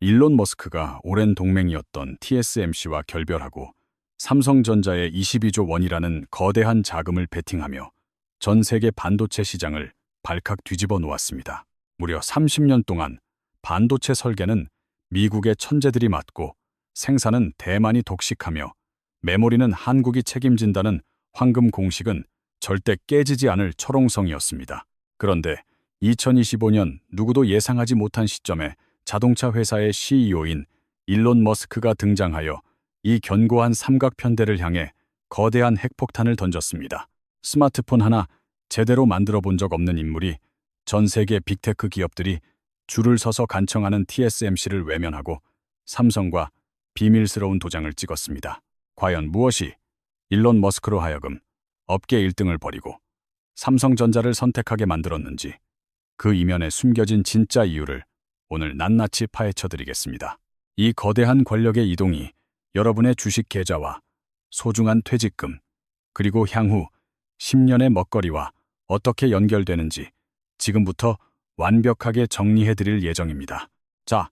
일론 머스크가 오랜 동맹이었던 TSMC와 결별하고 삼성전자에 22조 원이라는 거대한 자금을 베팅하며 전 세계 반도체 시장을 발칵 뒤집어 놓았습니다. 무려 30년 동안 반도체 설계는 미국의 천재들이 맡고 생산은 대만이 독식하며 메모리는 한국이 책임진다는 황금 공식은 절대 깨지지 않을 철옹성이었습니다. 그런데 2025년 누구도 예상하지 못한 시점에 자동차 회사의 CEO인 일론 머스크가 등장하여 이 견고한 삼각편대를 향해 거대한 핵폭탄을 던졌습니다. 스마트폰 하나 제대로 만들어 본 적 없는 인물이 전 세계 빅테크 기업들이 줄을 서서 간청하는 TSMC를 외면하고 삼성과 비밀스러운 도장을 찍었습니다. 과연 무엇이 일론 머스크로 하여금 업계 1등을 버리고 삼성전자를 선택하게 만들었는지, 그 이면에 숨겨진 진짜 이유를 오늘 낱낱이 파헤쳐드리겠습니다. 이 거대한 권력의 이동이 여러분의 주식 계좌와 소중한 퇴직금, 그리고 향후 10년의 먹거리와 어떻게 연결되는지 지금부터 완벽하게 정리해드릴 예정입니다. 자,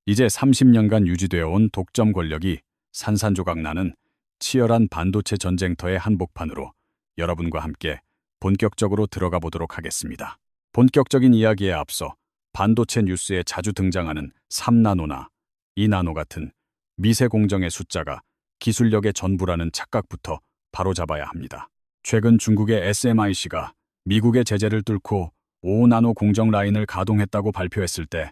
이제 30년간 유지되어 온 독점 권력이 산산조각 나는 치열한 반도체 전쟁터의 한복판으로 여러분과 함께 본격적으로 들어가 보도록 하겠습니다. 본격적인 이야기에 앞서 반도체 뉴스에 자주 등장하는 3나노나 2나노 같은 미세 공정의 숫자가 기술력의 전부라는 착각부터 바로잡아야 합니다. 최근 중국의 SMIC가 미국의 제재를 뚫고 5나노 공정 라인을 가동했다고 발표했을 때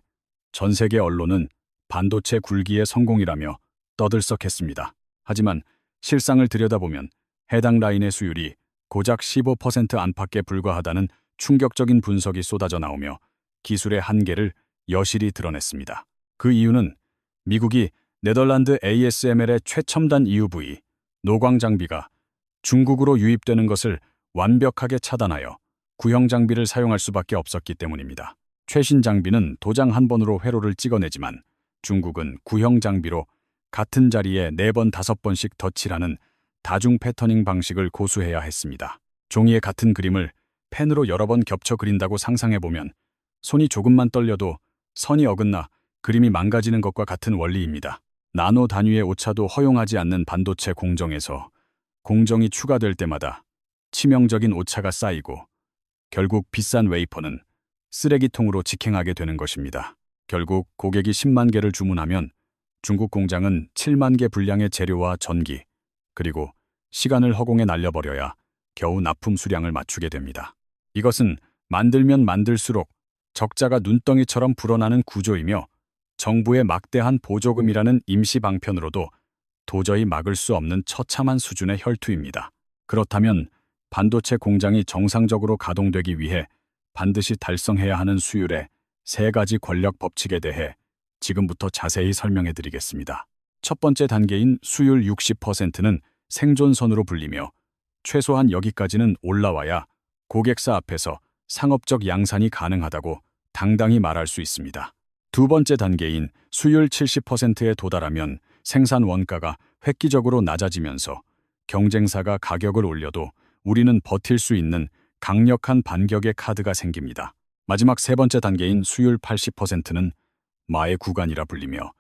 전 세계 언론은 반도체 굴기의 성공이라며 떠들썩했습니다. 하지만 실상을 들여다보면 해당 라인의 수율이 고작 15% 안팎에 불과하다는 충격적인 분석이 쏟아져 나오며 기술의 한계를 여실히 드러냈습니다. 그 이유는 미국이 네덜란드 ASML의 최첨단 EUV 노광 장비가 중국으로 유입되는 것을 완벽하게 차단하여 구형 장비를 사용할 수밖에 없었기 때문입니다. 최신 장비는 도장 한 번으로 회로를 찍어내지만 중국은 구형 장비로 같은 자리에 4번, 5번씩 덧칠하는 다중 패터닝 방식을 고수해야 했습니다. 종이의 같은 그림을 펜으로 여러 번 겹쳐 그린다고 상상해보면 손이 조금만 떨려도 선이 어긋나 그림이 망가지는 것과 같은 원리입니다. 나노 단위의 오차도 허용하지 않는 반도체 공정에서 공정이 추가될 때마다 치명적인 오차가 쌓이고 결국 비싼 웨이퍼는 쓰레기통으로 직행하게 되는 것입니다. 결국 고객이 10만 개를 주문하면 중국 공장은 7만 개 분량의 재료와 전기, 그리고 시간을 허공에 날려버려야 겨우 납품 수량을 맞추게 됩니다. 이것은 만들면 만들수록 적자가 눈덩이처럼 불어나는 구조이며 정부의 막대한 보조금이라는 임시 방편으로도 도저히 막을 수 없는 처참한 수준의 혈투입니다. 그렇다면 반도체 공장이 정상적으로 가동되기 위해 반드시 달성해야 하는 수율의 3가지 권력 법칙에 대해 지금부터 자세히 설명해 드리겠습니다. 첫 번째 단계인 수율 60%는 생존선으로 불리며 최소한 여기까지는 올라와야 고객사 앞에서 상업적 양산이 가능하다고 당당히 말할 수 있습니다. 두 번째 단계인 수율 70%에 도달하면 생산 원가가 획기적으로 낮아지면서 경쟁사가 가격을 올려도 우리는 버틸 수 있는 강력한 반격의 카드가 생깁니다. 마지막 세 번째 단계인 수율 80%는 마의 구간이라 불리며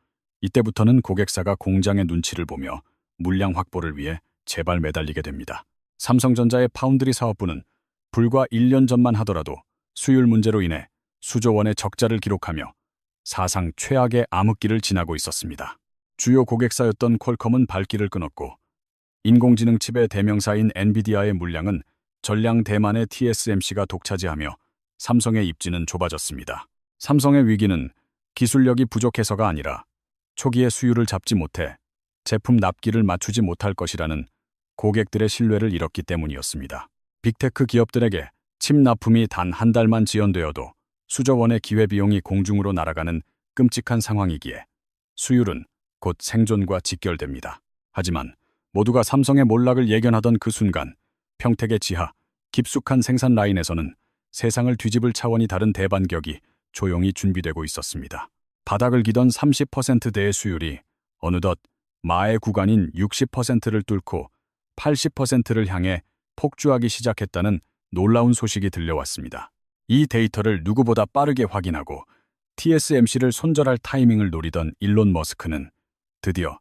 이때부터는 고객사가 공장의 눈치를 보며 물량 확보를 위해 제발 매달리게 됩니다. 삼성전자의 파운드리 사업부는 불과 1년 전만 하더라도 수율 문제로 인해 수조 원의 적자를 기록하며 사상 최악의 암흑기를 지나고 있었습니다. 주요 고객사였던 퀄컴은 발길을 끊었고 인공지능 칩의 대명사인 엔비디아의 물량은 전량 대만의 TSMC가 독차지하며 삼성의 입지는 좁아졌습니다. 삼성의 위기는 기술력이 부족해서가 아니라 초기에 수율을 잡지 못해 제품 납기를 맞추지 못할 것이라는 고객들의 신뢰를 잃었기 때문이었습니다. 빅테크 기업들에게 칩 납품이 단 한 달만 지연되어도 수조 원의 기회비용이 공중으로 날아가는 끔찍한 상황이기에 수율은 곧 생존과 직결됩니다. 하지만 모두가 삼성의 몰락을 예견하던 그 순간 평택의 지하 깊숙한 생산 라인에서는 세상을 뒤집을 차원이 다른 대반격이 조용히 준비되고 있었습니다. 바닥을 기던 30%대의 수율이 어느덧 마의 구간인 60%를 뚫고 80%를 향해 폭주하기 시작했다는 놀라운 소식이 들려왔습니다. 이 데이터를 누구보다 빠르게 확인하고 TSMC를 손절할 타이밍을 노리던 일론 머스크는 드디어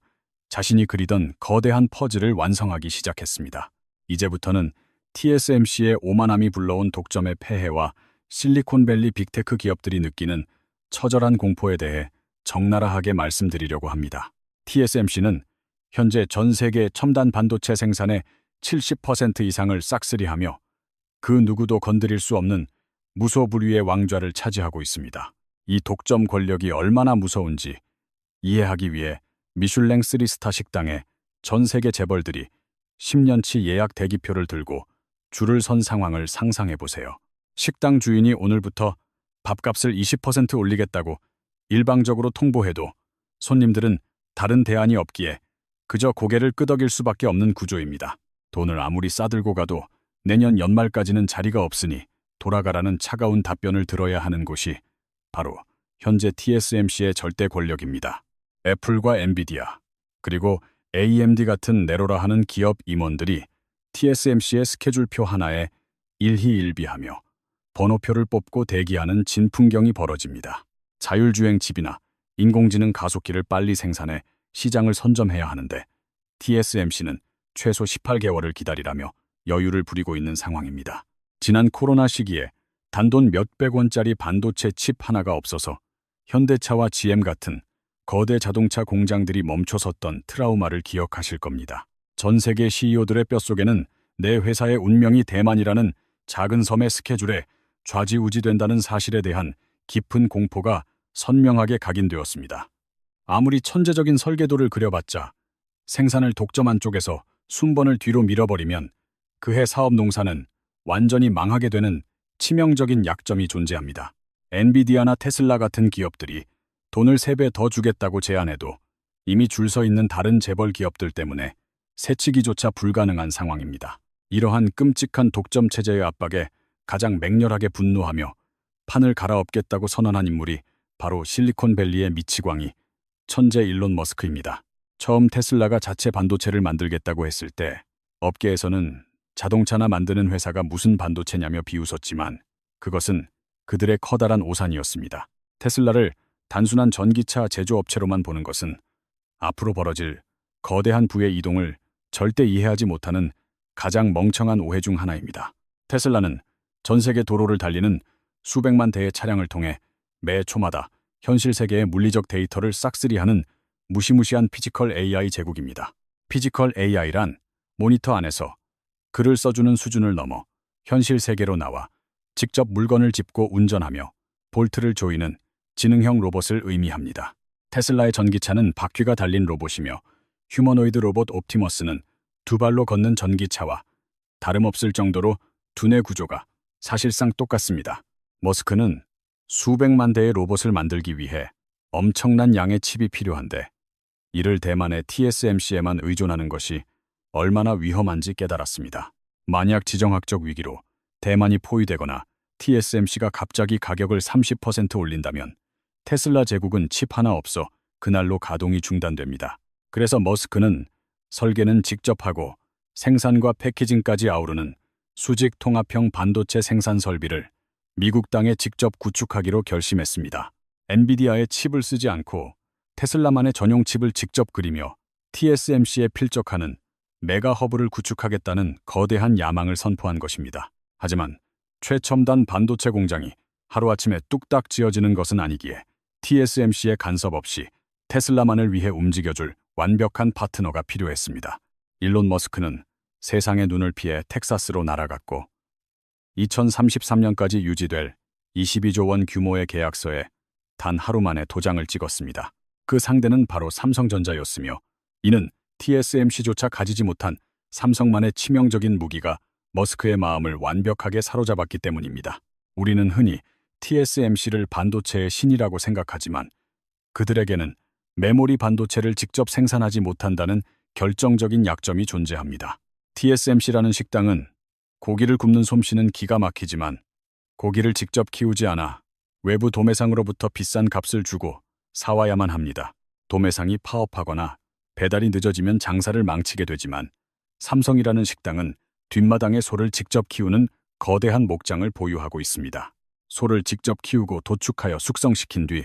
자신이 그리던 거대한 퍼즐을 완성하기 시작했습니다. 이제부터는 TSMC의 오만함이 불러온 독점의 폐해와 실리콘밸리 빅테크 기업들이 느끼는 처절한 공포에 대해 적나라하게 말씀드리려고 합니다. TSMC는 현재 전 세계 첨단 반도체 생산의 70% 이상을 싹쓸이하며 그 누구도 건드릴 수 없는 무소불위의 왕좌를 차지하고 있습니다. 이 독점 권력이 얼마나 무서운지 이해하기 위해 미슐랭 3스타 식당에 전 세계 재벌들이 10년치 예약 대기표를 들고 줄을 선 상황을 상상해 보세요. 식당 주인이 오늘부터 밥값을 20% 올리겠다고 일방적으로 통보해도 손님들은 다른 대안이 없기에 그저 고개를 끄덕일 수밖에 없는 구조입니다. 돈을 아무리 싸들고 가도 내년 연말까지는 자리가 없으니 돌아가라는 차가운 답변을 들어야 하는 곳이 바로 현재 TSMC의 절대 권력입니다. 애플과 엔비디아, 그리고 AMD 같은 내로라 하는 기업 임원들이 TSMC의 스케줄표 하나에 일희일비하며 번호표를 뽑고 대기하는 진풍경이 벌어집니다. 자율주행 칩이나 인공지능 가속기를 빨리 생산해 시장을 선점해야 하는데 TSMC는 최소 18개월을 기다리라며 여유를 부리고 있는 상황입니다. 지난 코로나 시기에 단돈 몇백 원짜리 반도체 칩 하나가 없어서 현대차와 GM 같은 거대 자동차 공장들이 멈춰섰던 트라우마를 기억하실 겁니다. 전 세계 CEO들의 뼛속에는 내 회사의 운명이 대만이라는 작은 섬의 스케줄에 좌지우지된다는 사실에 대한 깊은 공포가 선명하게 각인되었습니다. 아무리 천재적인 설계도를 그려봤자 생산을 독점한 쪽에서 순번을 뒤로 밀어버리면 그해 사업 농사는 완전히 망하게 되는 치명적인 약점이 존재합니다. 엔비디아나 테슬라 같은 기업들이 돈을 3배 더 주겠다고 제안해도 이미 줄 서 있는 다른 재벌 기업들 때문에 새치기조차 불가능한 상황입니다. 이러한 끔찍한 독점 체제의 압박에 가장 맹렬하게 분노하며 판을 갈아엎겠다고 선언한 인물이 바로 실리콘밸리의 미치광이 천재 일론 머스크입니다. 처음 테슬라가 자체 반도체를 만들겠다고 했을 때 업계에서는 자동차나 만드는 회사가 무슨 반도체냐며 비웃었지만 그것은 그들의 커다란 오산이었습니다. 테슬라를 단순한 전기차 제조업체로만 보는 것은 앞으로 벌어질 거대한 부의 이동을 절대 이해하지 못하는 가장 멍청한 오해 중 하나입니다. 테슬라는 전 세계 도로를 달리는 수백만 대의 차량을 통해 매 초마다 현실 세계의 물리적 데이터를 싹쓸이하는 무시무시한 피지컬 AI 제국입니다. 피지컬 AI란 모니터 안에서 글을 써주는 수준을 넘어 현실 세계로 나와 직접 물건을 짚고 운전하며 볼트를 조이는 지능형 로봇을 의미합니다. 테슬라의 전기차는 바퀴가 달린 로봇이며 휴머노이드 로봇 옵티머스는 2발로 걷는 전기차와 다름없을 정도로 두뇌 구조가 사실상 똑같습니다. 머스크는 수백만 대의 로봇을 만들기 위해 엄청난 양의 칩이 필요한데 이를 대만의 TSMC에만 의존하는 것이 얼마나 위험한지 깨달았습니다. 만약 지정학적 위기로 대만이 포위되거나 TSMC가 갑자기 가격을 30% 올린다면 테슬라 제국은 칩 하나 없어 그날로 가동이 중단됩니다. 그래서 머스크는 설계는 직접 하고 생산과 패키징까지 아우르는 수직 통합형 반도체 생산 설비를 미국 땅에 직접 구축하기로 결심했습니다. 엔비디아의 칩을 쓰지 않고 테슬라만의 전용 칩을 직접 그리며 TSMC에 필적하는 메가 허브를 구축하겠다는 거대한 야망을 선포한 것입니다. 하지만 최첨단 반도체 공장이 하루아침에 뚝딱 지어지는 것은 아니기에 TSMC의 간섭 없이 테슬라만을 위해 움직여줄 완벽한 파트너가 필요했습니다. 일론 머스크는 세상의 눈을 피해 텍사스로 날아갔고 2033년까지 유지될 22조 원 규모의 계약서에 단 하루 만에 도장을 찍었습니다. 그 상대는 바로 삼성전자였으며 이는 TSMC조차 가지지 못한 삼성만의 치명적인 무기가 머스크의 마음을 완벽하게 사로잡았기 때문입니다. 우리는 흔히 TSMC를 반도체의 신이라고 생각하지만 그들에게는 메모리 반도체를 직접 생산하지 못한다는 결정적인 약점이 존재합니다. TSMC라는 식당은 고기를 굽는 솜씨는 기가 막히지만 고기를 직접 키우지 않아 외부 도매상으로부터 비싼 값을 주고 사와야만 합니다. 도매상이 파업하거나 배달이 늦어지면 장사를 망치게 되지만 삼성이라는 식당은 뒷마당에 소를 직접 키우는 거대한 목장을 보유하고 있습니다. 소를 직접 키우고 도축하여 숙성시킨 뒤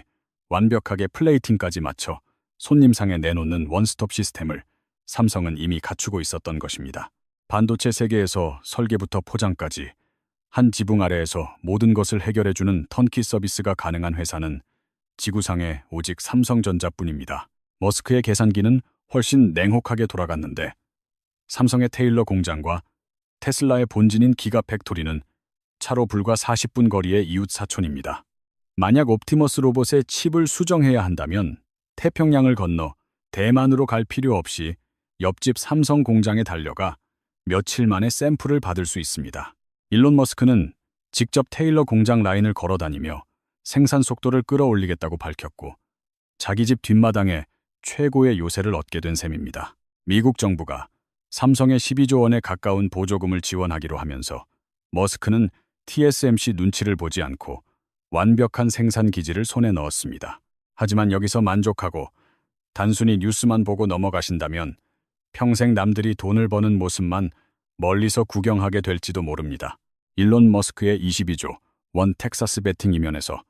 완벽하게 플레이팅까지 마쳐 손님상에 내놓는 원스톱 시스템을 삼성은 이미 갖추고 있었던 것입니다. 반도체 세계에서 설계부터 포장까지 한 지붕 아래에서 모든 것을 해결해주는 턴키 서비스가 가능한 회사는 지구상에 오직 삼성전자뿐입니다. 머스크의 계산기는 훨씬 냉혹하게 돌아갔는데 삼성의 테일러 공장과 테슬라의 본진인 기가 팩토리는 차로 불과 40분 거리의 이웃 사촌입니다. 만약 옵티머스 로봇의 칩을 수정해야 한다면 태평양을 건너 대만으로 갈 필요 없이 옆집 삼성 공장에 달려가 며칠 만에 샘플을 받을 수 있습니다. 일론 머스크는 직접 테일러 공장 라인을 걸어다니며 생산 속도를 끌어올리겠다고 밝혔고 자기 집 뒷마당에 최고의 요새를 얻게 된 셈입니다. 미국 정부가 삼성에 12조 원에 가까운 보조금을 지원하기로 하면서 머스크는 TSMC 눈치를 보지 않고 완벽한 생산 기지를 손에 넣었습니다. 하지만 여기서 만족하고 단순히 뉴스만 보고 넘어가신다면 평생 남들이 돈을 버는 모습만 멀리서 구경하게 될지도 모릅니다. 일론 머스크의 22조 원 텍사스 베팅 이면에서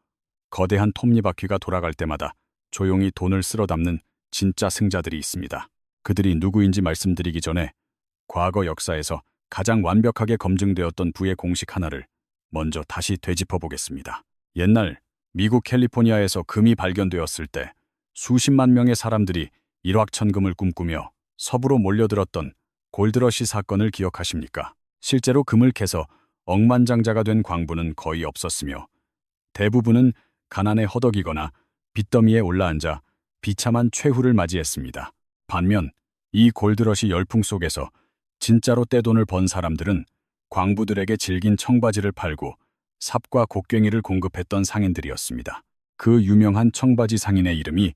거대한 톱니바퀴가 돌아갈 때마다 조용히 돈을 쓸어 담는 진짜 승자들이 있습니다. 그들이 누구인지 말씀드리기 전에 과거 역사에서 가장 완벽하게 검증되었던 부의 공식 하나를 먼저 다시 되짚어 보겠습니다. 옛날 미국 캘리포니아에서 금이 발견되었을 때 수십만 명의 사람들이 일확천금을 꿈꾸며 서부로 몰려들었던 골드러시 사건을 기억하십니까? 실제로 금을 캐서 억만장자가 된 광부는 거의 없었으며 대부분은 가난에 허덕이거나 빚더미에 올라앉아 비참한 최후를 맞이했습니다. 반면 이 골드러시 열풍 속에서 진짜로 떼돈을 번 사람들은 광부들에게 질긴 청바지를 팔고 삽과 곡괭이를 공급했던 상인들이었습니다. 그 유명한 청바지 상인의 이름이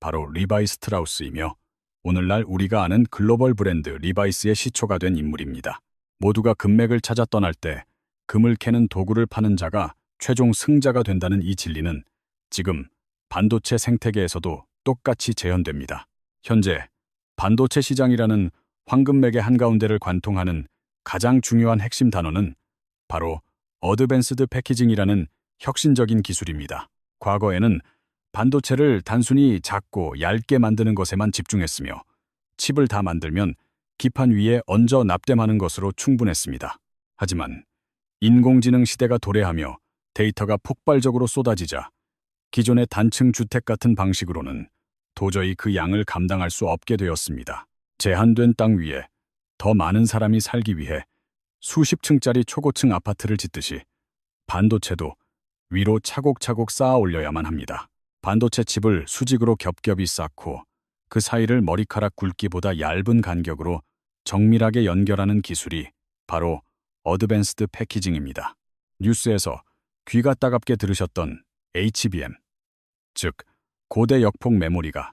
바로 리바이 스트라우스이며 오늘날 우리가 아는 글로벌 브랜드 리바이스의 시초가 된 인물입니다. 모두가 금맥을 찾아 떠날 때 금을 캐는 도구를 파는 자가 최종 승자가 된다는 이 진리는 지금 반도체 생태계에서도 똑같이 재현됩니다. 현재 반도체 시장이라는 황금맥의 한가운데를 관통하는 가장 중요한 핵심 단어는 바로 어드밴스드 패키징이라는 혁신적인 기술입니다. 과거에는 반도체를 단순히 작고 얇게 만드는 것에만 집중했으며 칩을 다 만들면 기판 위에 얹어 납땜하는 것으로 충분했습니다. 하지만 인공지능 시대가 도래하며 데이터가 폭발적으로 쏟아지자 기존의 단층 주택 같은 방식으로는 도저히 그 양을 감당할 수 없게 되었습니다. 제한된 땅 위에 더 많은 사람이 살기 위해 수십 층짜리 초고층 아파트를 짓듯이 반도체도 위로 차곡차곡 쌓아 올려야만 합니다. 반도체 칩을 수직으로 겹겹이 쌓고 그 사이를 머리카락 굵기보다 얇은 간격으로 정밀하게 연결하는 기술이 바로 어드밴스드 패키징입니다. 뉴스에서 귀가 따갑게 들으셨던 HBM, 즉 고대 역폭 메모리가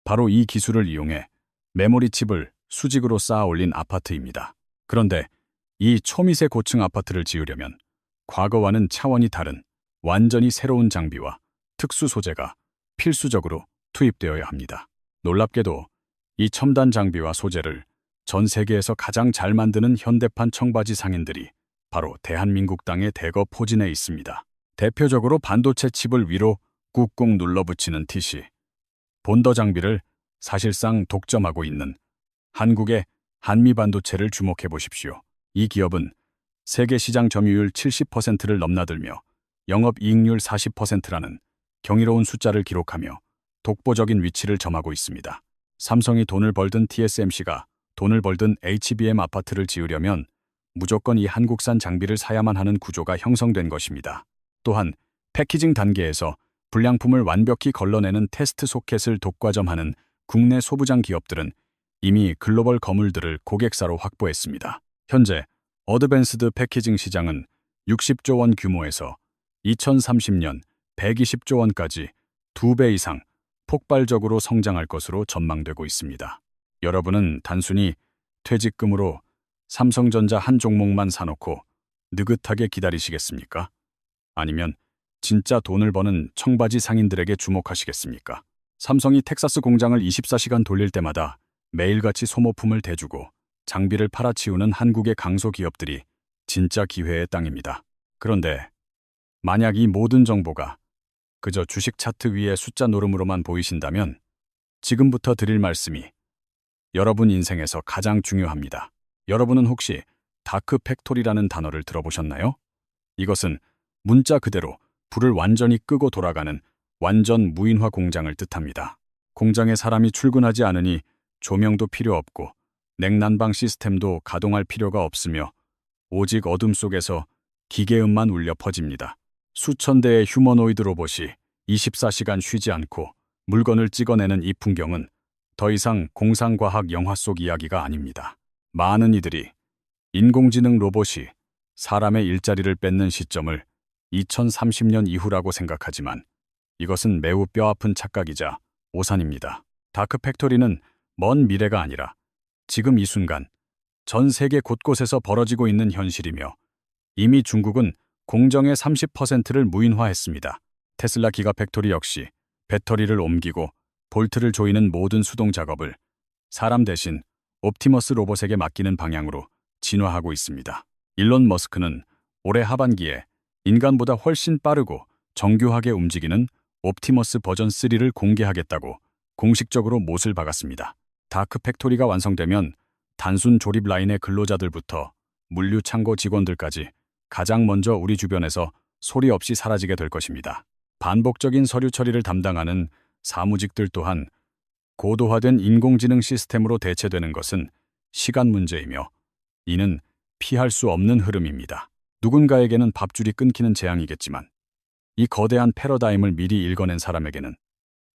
바로 이 기술을 이용해 메모리 칩을 수직으로 쌓아 올린 아파트입니다. 그런데 이 초미세 고층 아파트를 지으려면 과거와는 차원이 다른 완전히 새로운 장비와 특수 소재가 필수적으로 투입되어야 합니다. 놀랍게도 이 첨단 장비와 소재를 전 세계에서 가장 잘 만드는 현대판 청바지 상인들이 바로 대한민국 땅에 대거 포진해 있습니다. 대표적으로 반도체 칩을 위로 꾹꾹 눌러붙이는 TC, 본더 장비를 사실상 독점하고 있는 한국의 한미반도체를 주목해 보십시오. 이 기업은 세계 시장 점유율 70%를 넘나들며 영업이익률 40%라는 경이로운 숫자를 기록하며 독보적인 위치를 점하고 있습니다. 삼성이 돈을 벌든 TSMC가 돈을 벌든 HBM 아파트를 지으려면 무조건 이 한국산 장비를 사야만 하는 구조가 형성된 것입니다. 또한 패키징 단계에서 불량품을 완벽히 걸러내는 테스트 소켓을 독과점하는 국내 소부장 기업들은 이미 글로벌 거물들을 고객사로 확보했습니다. 현재 어드밴스드 패키징 시장은 60조 원 규모에서 2030년 120조 원까지 2배 이상 폭발적으로 성장할 것으로 전망되고 있습니다. 여러분은 단순히 퇴직금으로 삼성전자 한 종목만 사놓고 느긋하게 기다리시겠습니까? 아니면 진짜 돈을 버는 청바지 상인들에게 주목하시겠습니까? 삼성이 텍사스 공장을 24시간 돌릴 때마다 매일같이 소모품을 대주고 장비를 팔아치우는 한국의 강소기업들이 진짜 기회의 땅입니다. 그런데 만약 이 모든 정보가 그저 주식 차트 위의 숫자 노름으로만 보이신다면 지금부터 드릴 말씀이 여러분 인생에서 가장 중요합니다. 여러분은 혹시 다크 팩토리라는 단어를 들어보셨나요? 이것은 문자 그대로 불을 완전히 끄고 돌아가는 완전 무인화 공장을 뜻합니다. 공장에 사람이 출근하지 않으니 조명도 필요 없고 냉난방 시스템도 가동할 필요가 없으며 오직 어둠 속에서 기계음만 울려 퍼집니다. 수천 대의 휴머노이드 로봇이 24시간 쉬지 않고 물건을 찍어내는 이 풍경은 더 이상 공상과학 영화 속 이야기가 아닙니다. 많은 이들이 인공지능 로봇이 사람의 일자리를 뺏는 시점을 2030년 이후라고 생각하지만 이것은 매우 뼈아픈 착각이자 오산입니다. 다크 팩토리는 먼 미래가 아니라 지금 이 순간 전 세계 곳곳에서 벌어지고 있는 현실이며 이미 중국은 공정의 30%를 무인화했습니다. 테슬라 기가팩토리 역시 배터리를 옮기고 볼트를 조이는 모든 수동 작업을 사람 대신 옵티머스 로봇에게 맡기는 방향으로 진화하고 있습니다. 일론 머스크는 올해 하반기에 인간보다 훨씬 빠르고 정교하게 움직이는 옵티머스 버전 3를 공개하겠다고 공식적으로 못을 박았습니다. 다크 팩토리가 완성되면 단순 조립 라인의 근로자들부터 물류 창고 직원들까지 가장 먼저 우리 주변에서 소리 없이 사라지게 될 것입니다. 반복적인 서류 처리를 담당하는 사무직들 또한 고도화된 인공지능 시스템으로 대체되는 것은 시간 문제이며 이는 피할 수 없는 흐름입니다. 누군가에게는 밥줄이 끊기는 재앙이겠지만 이 거대한 패러다임을 미리 읽어낸 사람에게는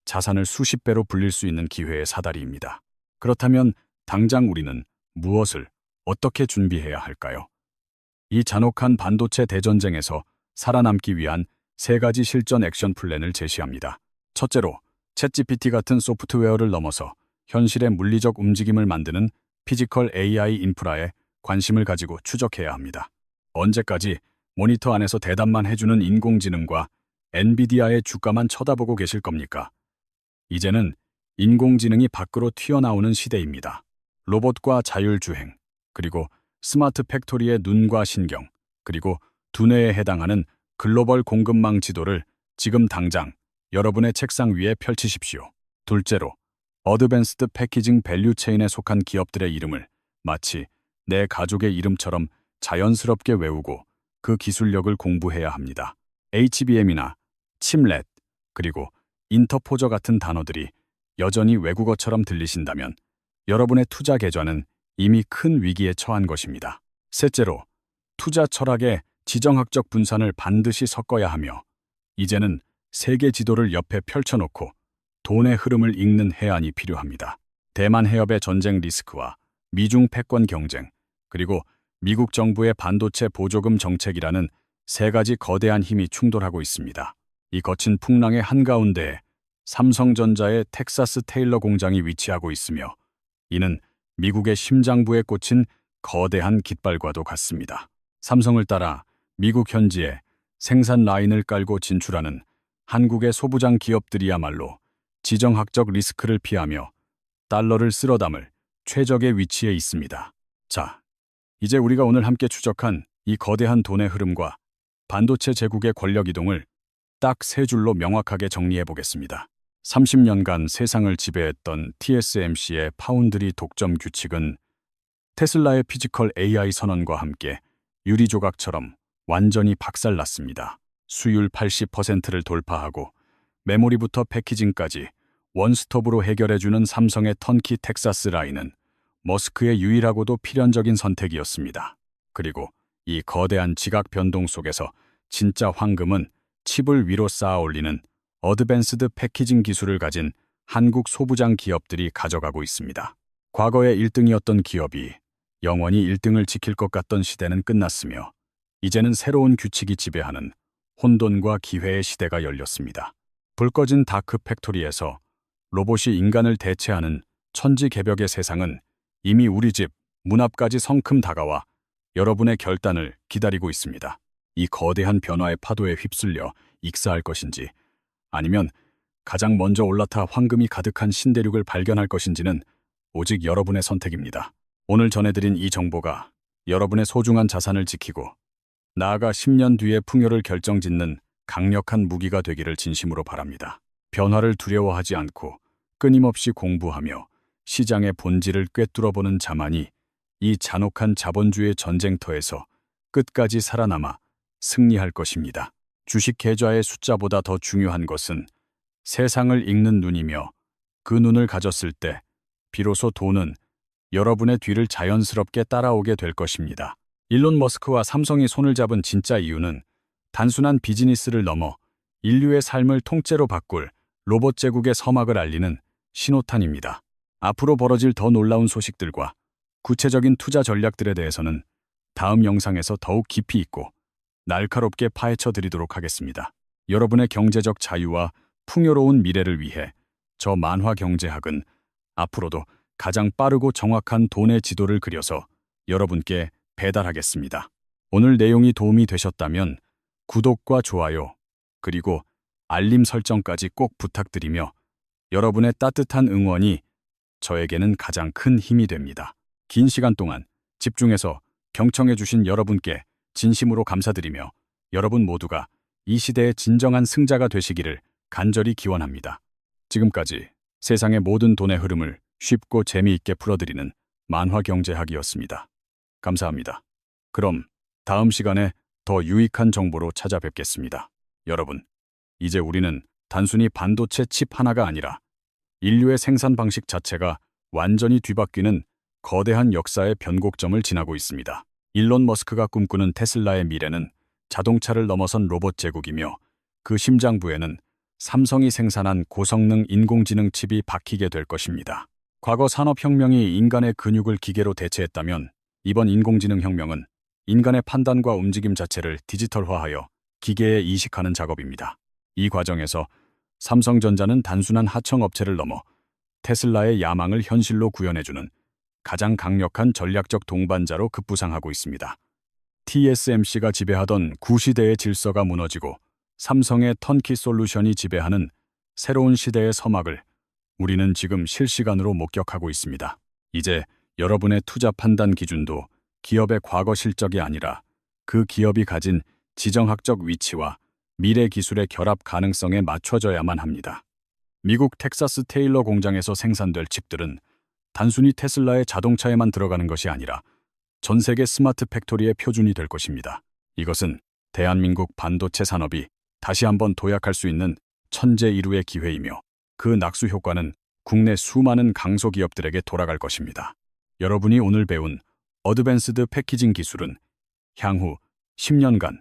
자산을 수십 배로 불릴 수 있는 기회의 사다리입니다. 그렇다면 당장 우리는 무엇을 어떻게 준비해야 할까요? 이 잔혹한 반도체 대전쟁에서 살아남기 위한 3가지 실전 액션 플랜을 제시합니다. 첫째로, 챗GPT 같은 소프트웨어를 넘어서 현실의 물리적 움직임을 만드는 피지컬 AI 인프라에 관심을 가지고 추적해야 합니다. 언제까지 모니터 안에서 대답만 해주는 인공지능과 엔비디아의 주가만 쳐다보고 계실 겁니까? 이제는 인공지능이 밖으로 튀어나오는 시대입니다. 로봇과 자율주행, 그리고 스마트 팩토리의 눈과 신경, 그리고 두뇌에 해당하는 글로벌 공급망 지도를 지금 당장 여러분의 책상 위에 펼치십시오. 둘째로, 어드밴스드 패키징 밸류 체인에 속한 기업들의 이름을 마치 내 가족의 이름처럼 자연스럽게 외우고 그 기술력을 공부해야 합니다. HBM이나 칩렛, 그리고 인터포저 같은 단어들이 여전히 외국어처럼 들리신다면 여러분의 투자 계좌는 이미 큰 위기에 처한 것입니다. 셋째로, 투자 철학의 지정학적 분산을 반드시 섞어야 하며 이제는 세계 지도를 옆에 펼쳐놓고 돈의 흐름을 읽는 해안이 필요합니다. 대만 해협의 전쟁 리스크와 미중 패권 경쟁, 그리고 미국 정부의 반도체 보조금 정책이라는 3가지 거대한 힘이 충돌하고 있습니다. 이 거친 풍랑의 한가운데에 삼성전자의 텍사스 테일러 공장이 위치하고 있으며 이는 미국의 심장부에 꽂힌 거대한 깃발과도 같습니다. 삼성을 따라 미국 현지에 생산 라인을 깔고 진출하는 한국의 소부장 기업들이야말로 지정학적 리스크를 피하며 달러를 쓸어 담을 최적의 위치에 있습니다. 자, 이제 우리가 오늘 함께 추적한 이 거대한 돈의 흐름과 반도체 제국의 권력 이동을 딱 3줄로 명확하게 정리해 보겠습니다. 30년간 세상을 지배했던 TSMC의 파운드리 독점 규칙은 테슬라의 피지컬 AI 선언과 함께 유리조각처럼 완전히 박살났습니다. 수율 80%를 돌파하고 메모리부터 패키징까지 원스톱으로 해결해주는 삼성의 턴키 텍사스 라인은 머스크의 유일하고도 필연적인 선택이었습니다. 그리고 이 거대한 지각 변동 속에서 진짜 황금은 칩을 위로 쌓아 올리는 어드밴스드 패키징 기술을 가진 한국 소부장 기업들이 가져가고 있습니다. 과거에 1등이었던 기업이 영원히 1등을 지킬 것 같던 시대는 끝났으며 이제는 새로운 규칙이 지배하는 혼돈과 기회의 시대가 열렸습니다. 불 꺼진 다크 팩토리에서 로봇이 인간을 대체하는 천지개벽의 세상은 이미 우리 집 문 앞까지 성큼 다가와 여러분의 결단을 기다리고 있습니다. 이 거대한 변화의 파도에 휩쓸려 익사할 것인지 아니면 가장 먼저 올라타 황금이 가득한 신대륙을 발견할 것인지는 오직 여러분의 선택입니다. 오늘 전해드린 이 정보가 여러분의 소중한 자산을 지키고 나아가 10년 뒤에 풍요를 결정짓는 강력한 무기가 되기를 진심으로 바랍니다. 변화를 두려워하지 않고 끊임없이 공부하며 시장의 본질을 꿰뚫어보는 자만이 이 잔혹한 자본주의 전쟁터에서 끝까지 살아남아 승리할 것입니다. 주식 계좌의 숫자보다 더 중요한 것은 세상을 읽는 눈이며 그 눈을 가졌을 때 비로소 돈은 여러분의 뒤를 자연스럽게 따라오게 될 것입니다. 일론 머스크와 삼성이 손을 잡은 진짜 이유는 단순한 비즈니스를 넘어 인류의 삶을 통째로 바꿀 로봇 제국의 서막을 알리는 신호탄입니다. 앞으로 벌어질 더 놀라운 소식들과 구체적인 투자 전략들에 대해서는 다음 영상에서 더욱 깊이 있고 날카롭게 파헤쳐 드리도록 하겠습니다. 여러분의 경제적 자유와 풍요로운 미래를 위해 저 만화 경제학은 앞으로도 가장 빠르고 정확한 돈의 지도를 그려서 여러분께 배달하겠습니다. 오늘 내용이 도움이 되셨다면 구독과 좋아요, 그리고 알림 설정까지 꼭 부탁드리며 여러분의 따뜻한 응원이 저에게는 가장 큰 힘이 됩니다. 긴 시간 동안 집중해서 경청해 주신 여러분께 진심으로 감사드리며 여러분 모두가 이 시대의 진정한 승자가 되시기를 간절히 기원합니다. 지금까지 세상의 모든 돈의 흐름을 쉽고 재미있게 풀어드리는 만화 경제학이었습니다. 감사합니다. 그럼 다음 시간에 더 유익한 정보로 찾아뵙겠습니다. 여러분, 이제 우리는 단순히 반도체 칩 하나가 아니라 인류의 생산 방식 자체가 완전히 뒤바뀌는 거대한 역사의 변곡점을 지나고 있습니다. 일론 머스크가 꿈꾸는 테슬라의 미래는 자동차를 넘어선 로봇 제국이며 그 심장부에는 삼성이 생산한 고성능 인공지능 칩이 박히게 될 것입니다. 과거 산업혁명이 인간의 근육을 기계로 대체했다면 이번 인공지능 혁명은 인간의 판단과 움직임 자체를 디지털화하여 기계에 이식하는 작업입니다. 이 과정에서 삼성전자는 단순한 하청업체를 넘어 테슬라의 야망을 현실로 구현해주는 가장 강력한 전략적 동반자로 급부상하고 있습니다. TSMC가 지배하던 구시대의 질서가 무너지고 삼성의 턴키 솔루션이 지배하는 새로운 시대의 서막을 우리는 지금 실시간으로 목격하고 있습니다. 이제 여러분의 투자 판단 기준도 기업의 과거 실적이 아니라 그 기업이 가진 지정학적 위치와 미래 기술의 결합 가능성에 맞춰져야만 합니다. 미국 텍사스 테일러 공장에서 생산될 칩들은 단순히 테슬라의 자동차에만 들어가는 것이 아니라 전 세계 스마트 팩토리의 표준이 될 것입니다. 이것은 대한민국 반도체 산업이 다시 한번 도약할 수 있는 천재일우의 기회이며 그 낙수 효과는 국내 수많은 강소기업들에게 돌아갈 것입니다. 여러분이 오늘 배운 어드밴스드 패키징 기술은 향후 10년간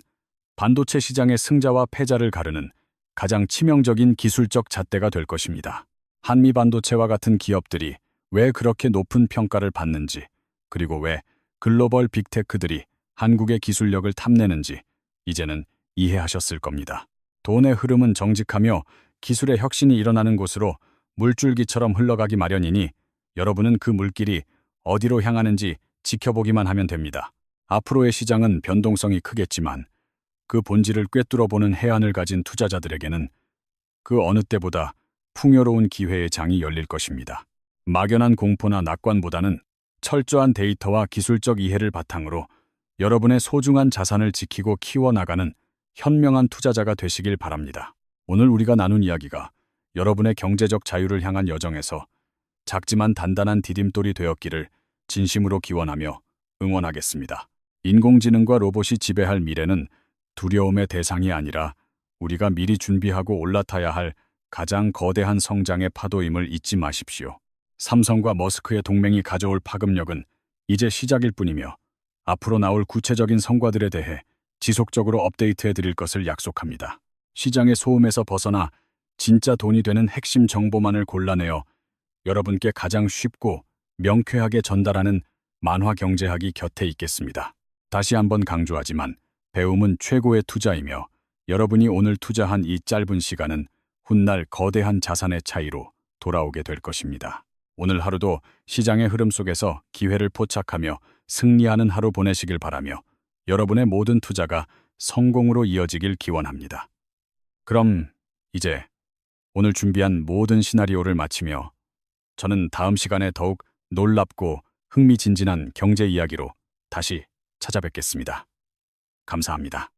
반도체 시장의 승자와 패자를 가르는 가장 치명적인 기술적 잣대가 될 것입니다. 한미 반도체와 같은 기업들이 왜 그렇게 높은 평가를 받는지, 그리고 왜 글로벌 빅테크들이 한국의 기술력을 탐내는지 이제는 이해하셨을 겁니다. 돈의 흐름은 정직하며 기술의 혁신이 일어나는 곳으로 물줄기처럼 흘러가기 마련이니 여러분은 그 물길이 어디로 향하는지 지켜보기만 하면 됩니다. 앞으로의 시장은 변동성이 크겠지만 그 본질을 꿰뚫어보는 해안을 가진 투자자들에게는 그 어느 때보다 풍요로운 기회의 장이 열릴 것입니다. 막연한 공포나 낙관보다는 철저한 데이터와 기술적 이해를 바탕으로 여러분의 소중한 자산을 지키고 키워나가는 현명한 투자자가 되시길 바랍니다. 오늘 우리가 나눈 이야기가 여러분의 경제적 자유를 향한 여정에서 작지만 단단한 디딤돌이 되었기를 진심으로 기원하며 응원하겠습니다. 인공지능과 로봇이 지배할 미래는 두려움의 대상이 아니라 우리가 미리 준비하고 올라타야 할 가장 거대한 성장의 파도임을 잊지 마십시오. 삼성과 머스크의 동맹이 가져올 파급력은 이제 시작일 뿐이며 앞으로 나올 구체적인 성과들에 대해 지속적으로 업데이트해 드릴 것을 약속합니다. 시장의 소음에서 벗어나 진짜 돈이 되는 핵심 정보만을 골라내어 여러분께 가장 쉽고 명쾌하게 전달하는 만화 경제학이 곁에 있겠습니다. 다시 한번 강조하지만 배움은 최고의 투자이며 여러분이 오늘 투자한 이 짧은 시간은 훗날 거대한 자산의 차이로 돌아오게 될 것입니다. 오늘 하루도 시장의 흐름 속에서 기회를 포착하며 승리하는 하루 보내시길 바라며 여러분의 모든 투자가 성공으로 이어지길 기원합니다. 그럼 이제 오늘 준비한 모든 시나리오를 마치며 저는 다음 시간에 더욱 놀랍고 흥미진진한 경제 이야기로 다시 찾아뵙겠습니다. 감사합니다.